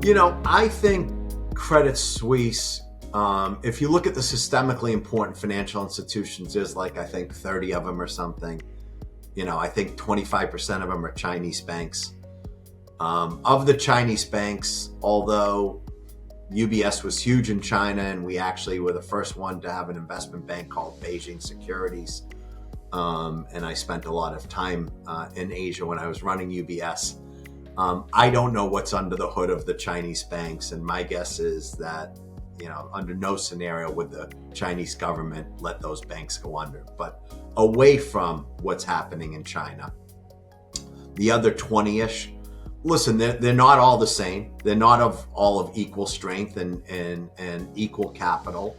I think Credit Suisse, if you look at the systemically important financial institutions, there's I think 30 of them or something. I think 25% of them are Chinese banks. Of the Chinese banks, although UBS was huge in China, and we actually were the first one to have an investment bank called Beijing Securities. And I spent a lot of time in Asia when I was running UBS. I don't know what's under the hood of the Chinese banks, and my guess is that, under no scenario would the Chinese government let those banks go under. But away from what's happening in China, the other 20-ish, listen, they're not all the same. They're not all of equal strength and equal capital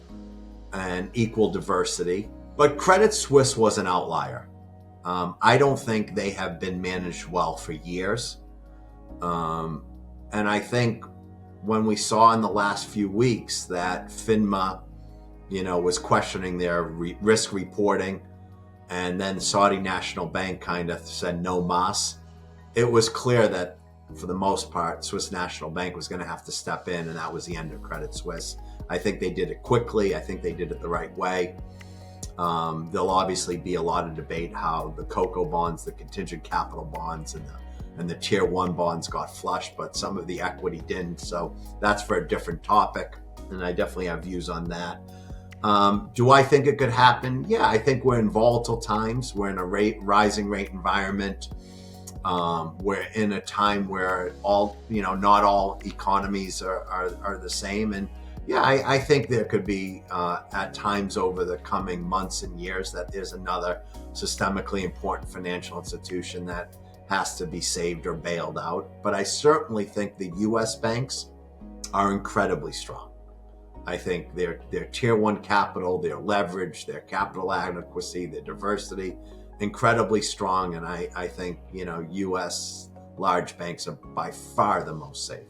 and equal diversity. But Credit Suisse was an outlier. I don't think they have been managed well for years. And I think when we saw in the last few weeks that FINMA, was questioning their risk reporting, and then Saudi National Bank kind of said no mas, it was clear that for the most part, Swiss National Bank was going to have to step in, and that was the end of Credit Suisse. I think they did it quickly. I think they did it the right way. There'll obviously be a lot of debate how the COCO bonds, the contingent capital bonds, and the tier one bonds got flushed, but some of the equity didn't. So that's for a different topic, and I definitely have views on that. Do I think it could happen? Yeah, I think we're in volatile times. We're in a rising rate environment. We're in a time where not all economies are the same. And yeah, I think there could be at times over the coming months and years that there's another systemically important financial institution that has to be saved or bailed out. But I certainly think the U.S. banks are incredibly strong. I think their tier one capital, their leverage, their capital adequacy, their diversity, incredibly strong. And I think, U.S. large banks are by far the most safe.